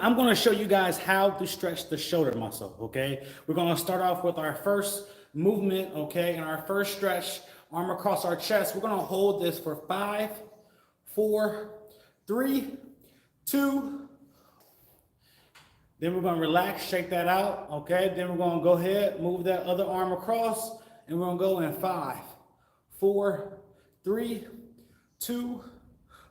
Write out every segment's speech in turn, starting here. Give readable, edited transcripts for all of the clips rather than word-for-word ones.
I'm going to show you guys how to stretch the shoulder muscle, okay? We're going to start off with our first movement, okay? And our first stretch, arm across our chest. We're going to hold this for 5, 4, 3, 2. Then we're going to relax, shake that out, okay? Then we're going to go ahead, move that other arm across, and we're going to go in 5, 4, 3, 2,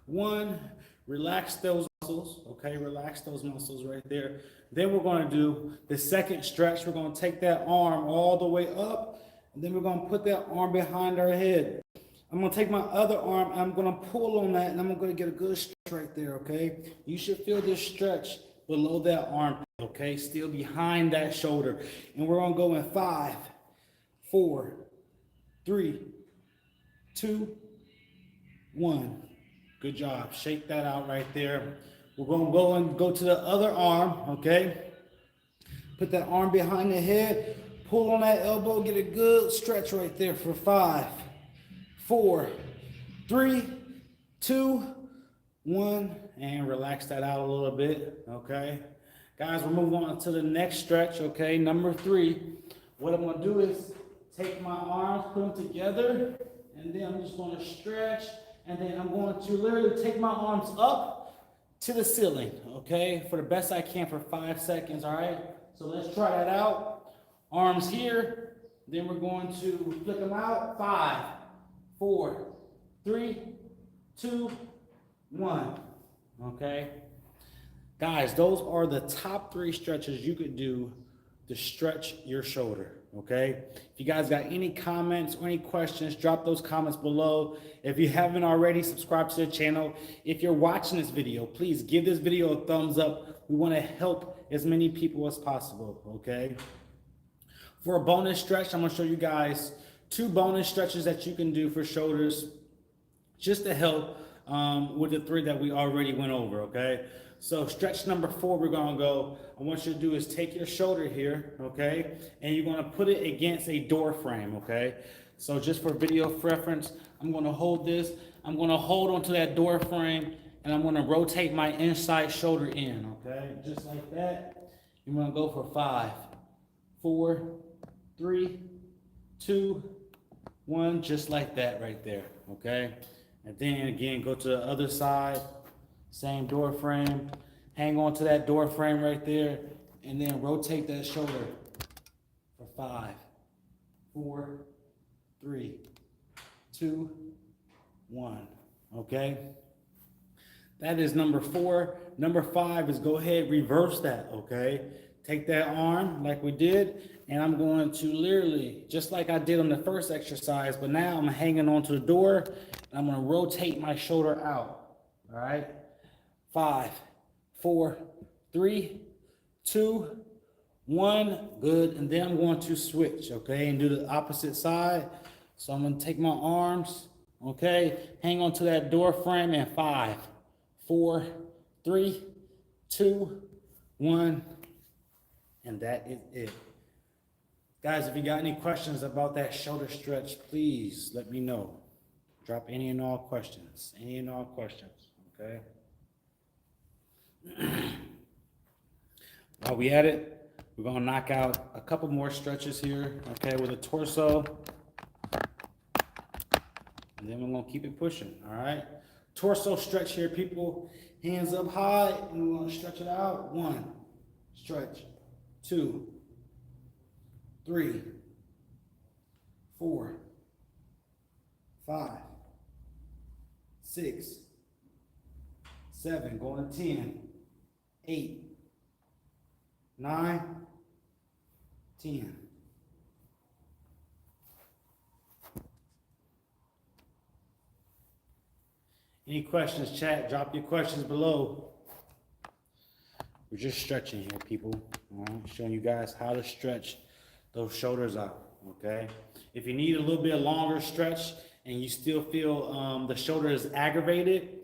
1. Relax those muscles, okay? Relax those muscles right there. Then we're going to do the second stretch. We're going to take that arm all the way up, and then we're going to put that arm behind our head. I'm going to take my other arm, I'm going to pull on that, and I'm going to get a good stretch right there, okay? You should feel this stretch below that arm, okay? Still behind that shoulder. And we're going to go in 5, 4, 3, 2, 1. Good job. Shake that out right there. We're going to go to the other arm, okay? Put that arm behind the head. Pull on that elbow. Get a good stretch right there for 5, 4, 3, 2, 1. And relax that out a little bit, okay? Guys, we're moving on to the next stretch, okay? Number 3. What I'm going to do is take my arms, put them together, and then I'm just going to stretch. And then I'm going to literally take my arms up to the ceiling, okay? For the best I can for 5 seconds, all right? So let's try that out. Arms here. Then we're going to flick them out. 5, 4, 3, 2, 1. Okay? Guys, those are the top 3 stretches you could do to stretch your shoulder. Okay, if you guys got any comments or any questions, drop those comments below. If you haven't already, subscribe to the channel. If you're watching this video, please give this video a thumbs up. We want to help as many people as possible. Okay, for a bonus stretch, I'm going to show you guys 2 bonus stretches that you can do for shoulders just to help with the 3 that we already went over. Okay, so stretch number 4, we're going to go. I want you to do is take your shoulder here, okay, and you're going to put it against a door frame, okay? So just for video reference, I'm going to hold this. I'm going to hold onto that door frame, and I'm going to rotate my inside shoulder in, okay? Just like that. You're going to go for 5, 4, 3, 2, 1, just like that right there, okay? And then again, go to the other side. Same door frame, hang on to that door frame right there, and then rotate that shoulder for 5, 4, 3, 2, 1. Okay? That is number 4. Number 5 is go ahead, reverse that, okay? Take that arm like we did, and I'm going to literally, just like I did on the first exercise, but now I'm hanging onto the door, and I'm going to rotate my shoulder out, all right? 5, 4, 3, 2, 1. Good. And then I'm going to switch, okay, and do the opposite side. So I'm going to take my arms, okay, hang on to that door frame, and 5, 4, 3, 2, 1. And that is it. Guys, if you got any questions about that shoulder stretch, please let me know. Drop any and all questions. Any and all questions, okay? While we at it, we're going to knock out a couple more stretches here, okay, with the torso. And then we're going to keep it pushing, all right? Torso stretch here, people. Hands up high, and we're going to stretch it out. 1, stretch. 2, 3, 4, 5, 6, 7, going to 10. 8, 9, 10. Any questions, chat? Drop your questions below. We're just stretching here, people. All right? Showing you guys how to stretch those shoulders out, okay? If you need a little bit longer stretch and you still feel the shoulder is aggravated,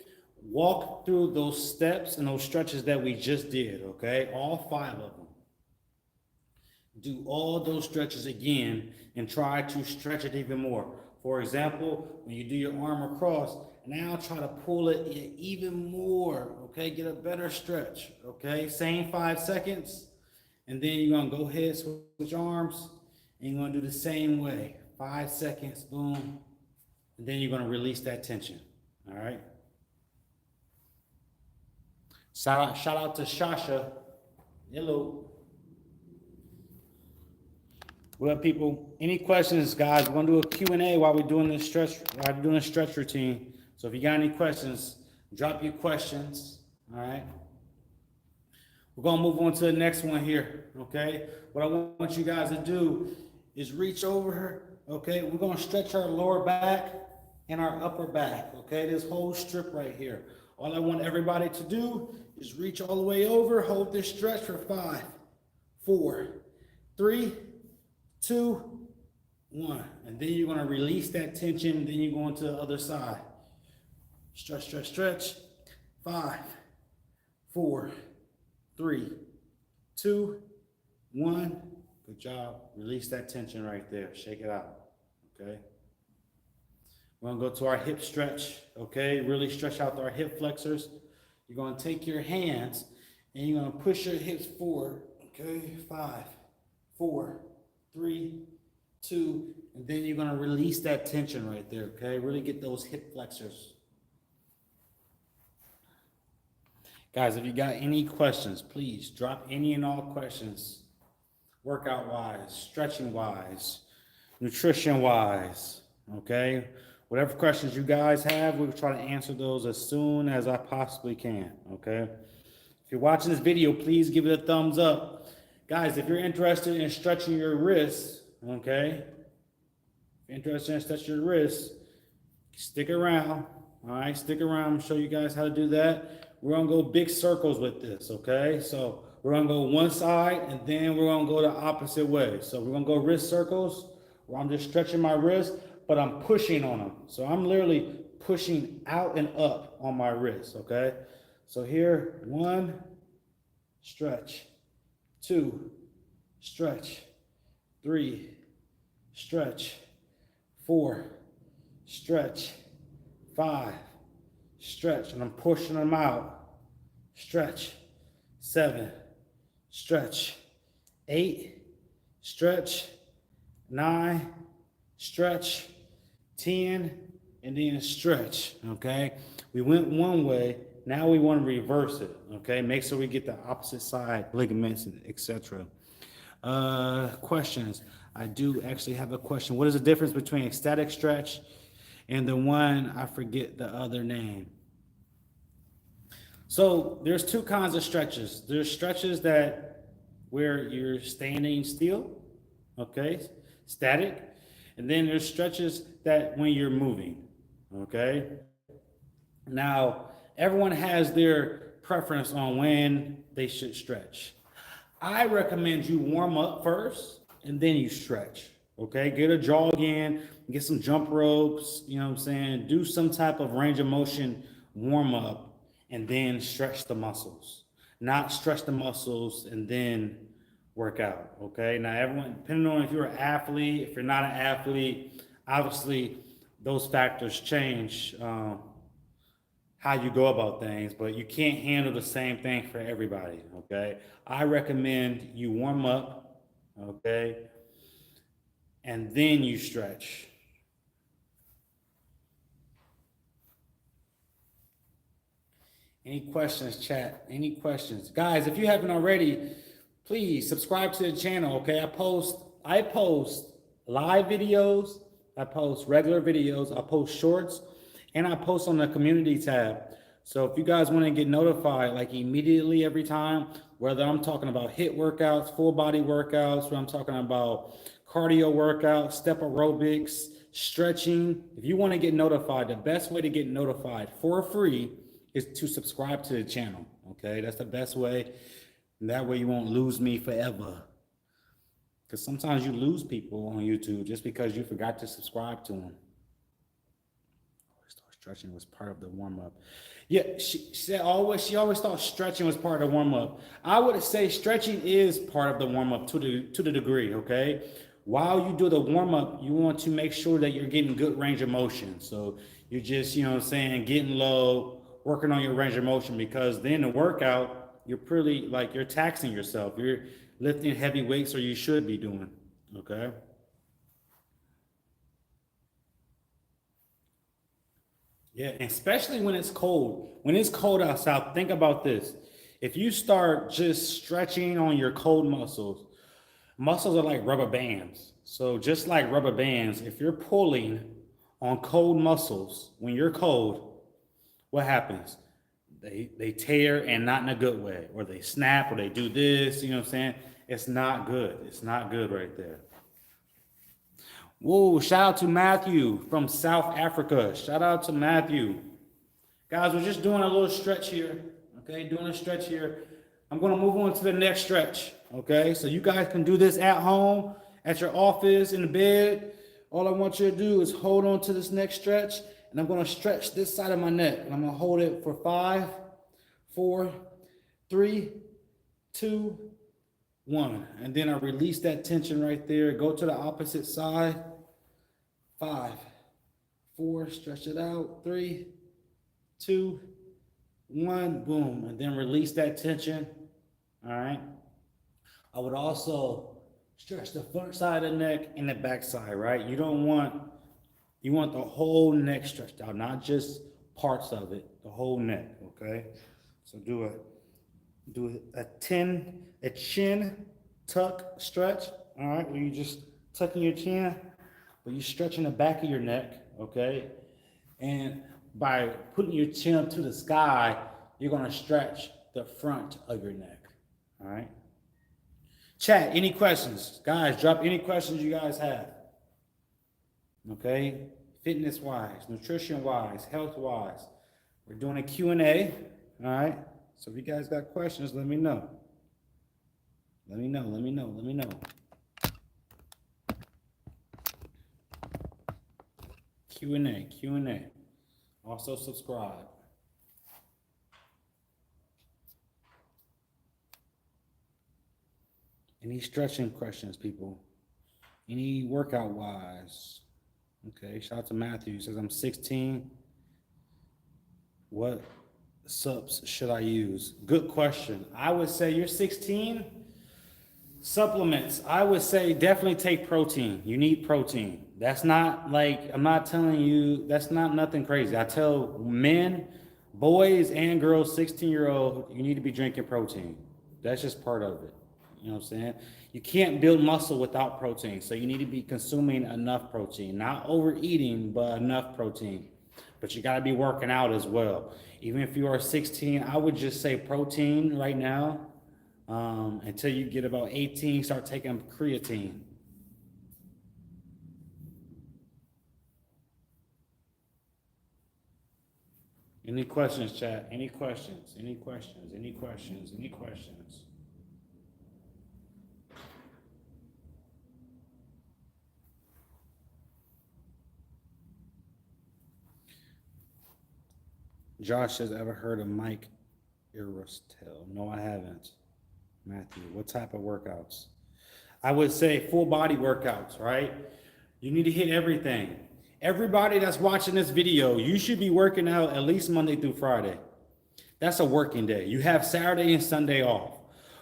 walk through those steps and those stretches that we just did, okay? All 5 of them. Do all those stretches again and try to stretch it even more. For example, when you do your arm across, now try to pull it in even more, okay? Get a better stretch, okay? Same 5 seconds. And then you're gonna go ahead, switch arms, and you're gonna do the same way. 5 seconds, boom. And then you're gonna release that tension, all right? Shout out to Shasha. Hello. Well, people, any questions, guys? We're gonna do a Q&A while we're doing this stretch routine. So if you got any questions, drop your questions, all right? We're gonna move on to the next one here, okay? What I want you guys to do is reach over, okay? We're gonna stretch our lower back and our upper back, okay? This whole strip right here. All I want everybody to do is reach all the way over, hold this stretch for 5, 4, 3, 2, 1. And then you're gonna release that tension, then you're going to the other side. Stretch, stretch, stretch. 5, 4, 3, 2, 1. Good job. Release that tension right there. Shake it out, okay? We're gonna go to our hip stretch, okay? Really stretch out our hip flexors. You're gonna take your hands and you're gonna push your hips forward, okay? 5, 4, 3, 2, and then you're gonna release that tension right there, okay? Really get those hip flexors. Guys, if you got any questions, please drop any and all questions, workout-wise, stretching-wise, nutrition-wise, okay? Whatever questions you guys have, we'll try to answer those as soon as I possibly can, okay? If you're watching this video, please give it a thumbs up. Guys, if you're interested in stretching your wrists, okay? If you're interested in stretching your wrists, stick around, all right? Stick around, I'll show you guys how to do that. We're gonna go big circles with this, okay? So we're gonna go one side and then we're gonna go the opposite way. So we're gonna go wrist circles where I'm just stretching my wrist, but I'm pushing on them. So I'm literally pushing out and up on my wrist, okay? So here, 1, stretch, 2, stretch, 3, stretch, 4, stretch, 5, stretch, and I'm pushing them out, stretch, 7, stretch, 8, stretch, 9, stretch, 10, and then stretch, okay? We went one way, now we want to reverse it, okay? Make sure we get the opposite side, ligaments, etc. Questions. I do actually have a question. What is the difference between ecstatic stretch and the one, I forget the other name? So there's 2 kinds of stretches. There's stretches that where you're standing still, okay, static. And then there's stretches that when you're moving, okay? Now, everyone has their preference on when they should stretch. I recommend you warm up first and then you stretch, okay? Get a jog in, get some jump ropes, you know what I'm saying? Do some type of range of motion warm up and then stretch the muscles. Not stretch the muscles and then work out, okay? Now, everyone, depending on if you're an athlete, if you're not an athlete, obviously those factors change how you go about things, but you can't handle the same thing for everybody, okay? I recommend you warm up, okay? And then you stretch. Any questions, chat? Any questions? Guys, if you haven't already, please subscribe to the channel, okay? I post live videos, I post regular videos, I post shorts, and I post on the community tab. So if you guys want to get notified like immediately every time, whether I'm talking about HIIT workouts, full body workouts, where I'm talking about cardio workouts, step aerobics, stretching, if you want to get notified, the best way to get notified for free is to subscribe to the channel, okay? That's the best way. And that way you won't lose me forever. Because sometimes you lose people on YouTube just because you forgot to subscribe to them. Stretching was part of the warm-up. Yeah, she always thought stretching was part of the warm-up. I would say stretching is part of the warm-up to the degree, okay? While you do the warm-up, you want to make sure that you're getting good range of motion. So you're just, you know what I'm saying, getting low, working on your range of motion, because then the workout, you're pretty like you're taxing yourself. You're lifting heavy weights, or you should be doing. Okay. Yeah, and especially when it's cold. When it's cold outside, think about this. If you start just stretching on your cold muscles, muscles are like rubber bands. So just like rubber bands, if you're pulling on cold muscles when you're cold, what happens? They tear, and not in a good way, or they snap, or they do this, you know what I'm saying? It's not good. It's not good right there. Whoa, shout out to Matthew from South Africa. Shout out to Matthew. Guys, we're just doing a little stretch here. Okay, doing a stretch here. I'm going to move on to the next stretch. Okay, so you guys can do this at home, at your office, in the bed. All I want you to do is hold on to this next stretch, and I'm going to stretch this side of my neck. And I'm going to hold it for 5, 4, 3, 2, 1. And then I release that tension right there. Go to the opposite side. 5, 4, stretch it out. 3, 2, 1, boom. And then release that tension. All right. I would also stretch the front side of the neck and the back side, right? You want the whole neck stretched out, not just parts of it, the whole neck, okay? So do a chin tuck stretch, all right? Where you just tucking your chin, but you're stretching the back of your neck, okay? And by putting your chin up to the sky, you're gonna stretch the front of your neck, all right? Chat, any questions? Guys, drop any questions you guys have. Okay? Fitness-wise, nutrition-wise, health-wise. We're doing a Q&A, all right? So if you guys got questions, let me know. Let me know. Q&A. Also subscribe. Any stretching questions, people? Any workout wise? Okay, shout out to Matthew. He says, I'm 16. What subs should I use? Good question. I would say you're 16. Supplements. I would say definitely take protein. You need protein. That's not like, I'm not telling you, that's not nothing crazy. I tell men, boys and girls, 16-year-old, you need to be drinking protein. That's just part of it. You know what I'm saying? You can't build muscle without protein. So you need to be consuming enough protein, not overeating, but enough protein. But you got to be working out as well. Even if you are 16, I would just say protein right now. Until you get about 18, start taking creatine. Any questions, chat? Any questions? Josh says, ever heard of Mike Iristel? No, I haven't. Matthew, what type of workouts? I would say full body workouts, right? You need to hit everything. Everybody that's watching this video, you should be working out at least Monday through Friday. That's a working day. You have Saturday and Sunday off.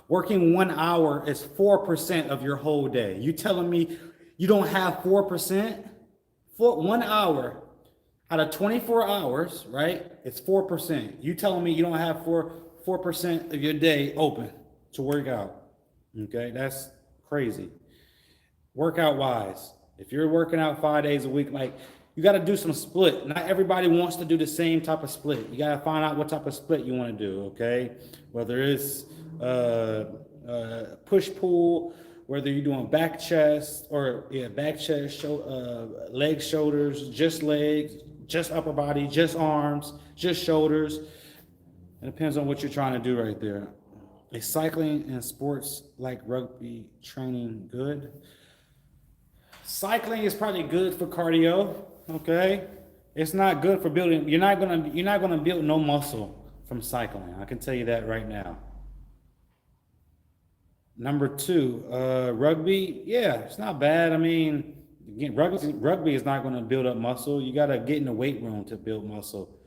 Working 1 hour is 4% of your whole day. You telling me you don't have 4%? For 1 hour out of 24 hours, right? It's 4%. You telling me you don't have 4% of your day open to work out? Okay, that's crazy. Workout wise, if you're working out 5 days a week, like you got to do some split. Not everybody wants to do the same type of split. You got to find out what type of split you want to do. Okay, whether it's push pull, whether you're doing back chest or back chest, legs, shoulders, just legs, just upper body, just arms, just shoulders. It depends on what you're trying to do right there. Is cycling and sports like rugby training good? Cycling is probably good for cardio, okay? It's not good for building. You're not gonna build no muscle from cycling. I can tell you that right now. Number 2, rugby. Yeah, it's not bad. I mean, again, rugby is not going to build up muscle. You got to get in the weight room to build muscle.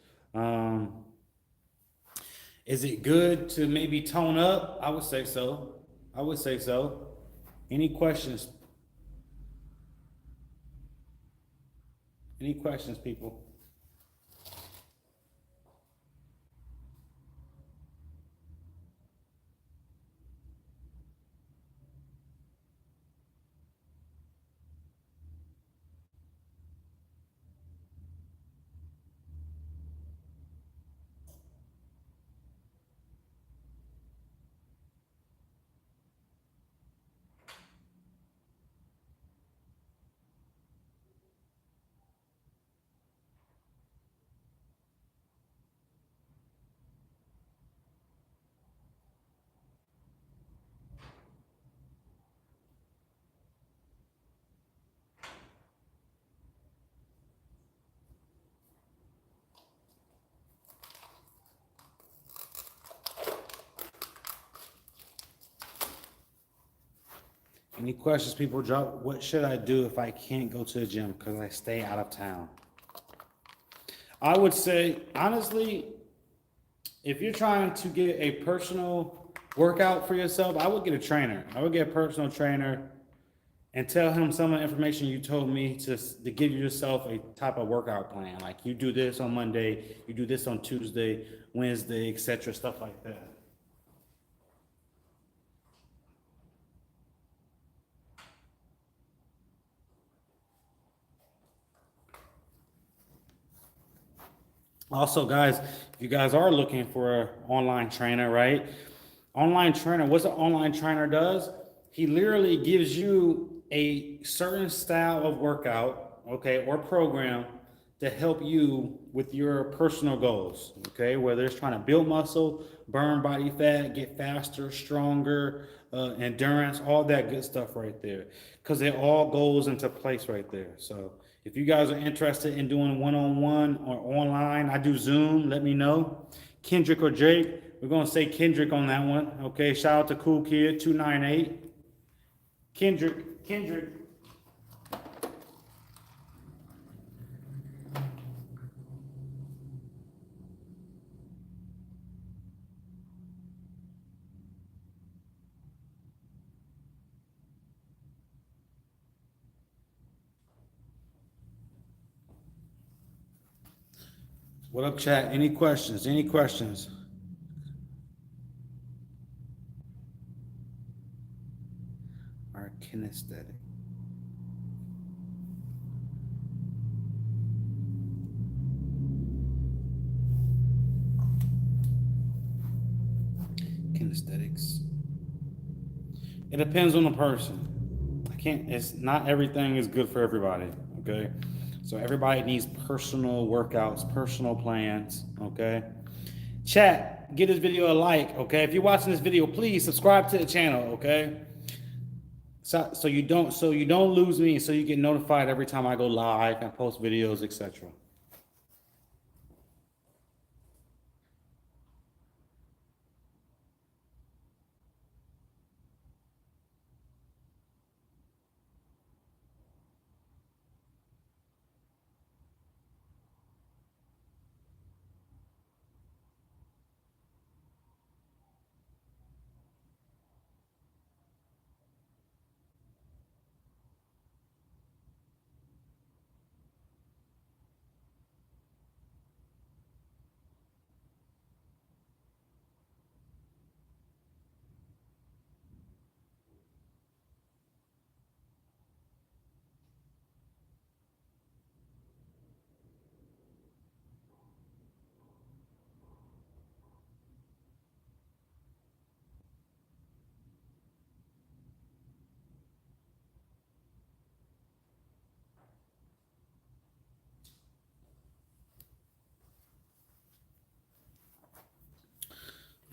Is it good to maybe tone up? I would say so. I would say so. Any questions? Any questions, people? Any questions, people? Drop. What should I do if I can't go to the gym because I stay out of town? I would say, honestly, if you're trying to get a personal workout for yourself, I would get a trainer. I would get a personal trainer and tell him some of the information you told me to give yourself a type of workout plan. Like you do this on Monday, you do this on Tuesday, Wednesday, etc., stuff like that. Also, guys, if you guys are looking for an online trainer, right? Online trainer, what's an online trainer does? He literally gives you a certain style of workout, okay, or program to help you with your personal goals, okay? Whether it's trying to build muscle, burn body fat, get faster, stronger, endurance, all that good stuff right there. Because it all goes into place right there. So if you guys are interested in doing one-on-one or online, I do Zoom, let me know. Kendrick or Jake, we're gonna say Kendrick on that one. Okay, shout out to Cool Kid 298. Kendrick. What up, chat? Any questions? Any questions? Our kinesthetic. Kinesthetics. It depends on the person. I can't, it's not everything is good for everybody. Okay. So everybody needs personal workouts, personal plans. Okay. Chat, give this video a like. Okay. If you're watching this video, please subscribe to the channel. Okay. So you don't lose me, so you get notified every time I go live and post videos, etc.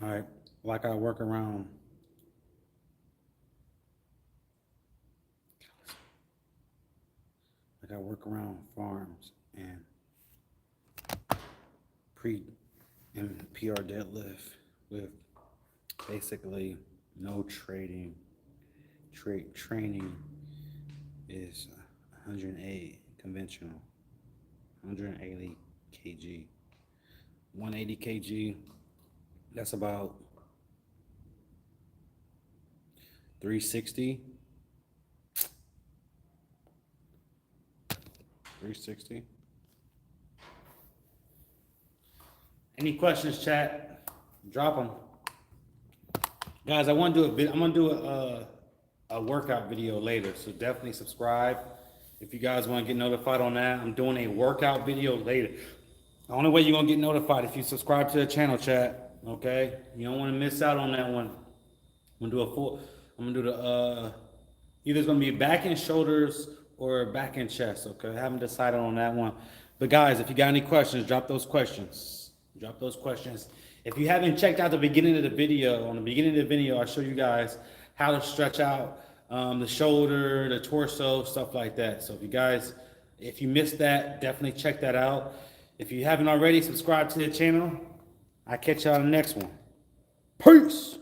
All right. Like I work around farms and pre and PR deadlift with basically no trading. Training is 108 conventional, 180 kg, 180 kg That's about 360. 360. Any questions, chat? Drop them. Guys, I want to do a bit. I'm gonna do a workout video later, so definitely subscribe if you guys want to get notified on that. I'm doing a workout video later. The only way you're gonna get notified if you subscribe to the channel, chat. Okay, you don't want to miss out on that one. I'm gonna do a full. I'm gonna do the either it's gonna be back and shoulders or back and chest. Okay, I haven't decided on that one. But guys, if you got any questions, drop those questions. Drop those questions. If you haven't checked out the beginning of the video, on the beginning of the video, I show you guys how to stretch out the shoulder, the torso, stuff like that. So if you missed that, definitely check that out. If you haven't already, subscribe to the channel. I'll catch y'all on the next one. Peace.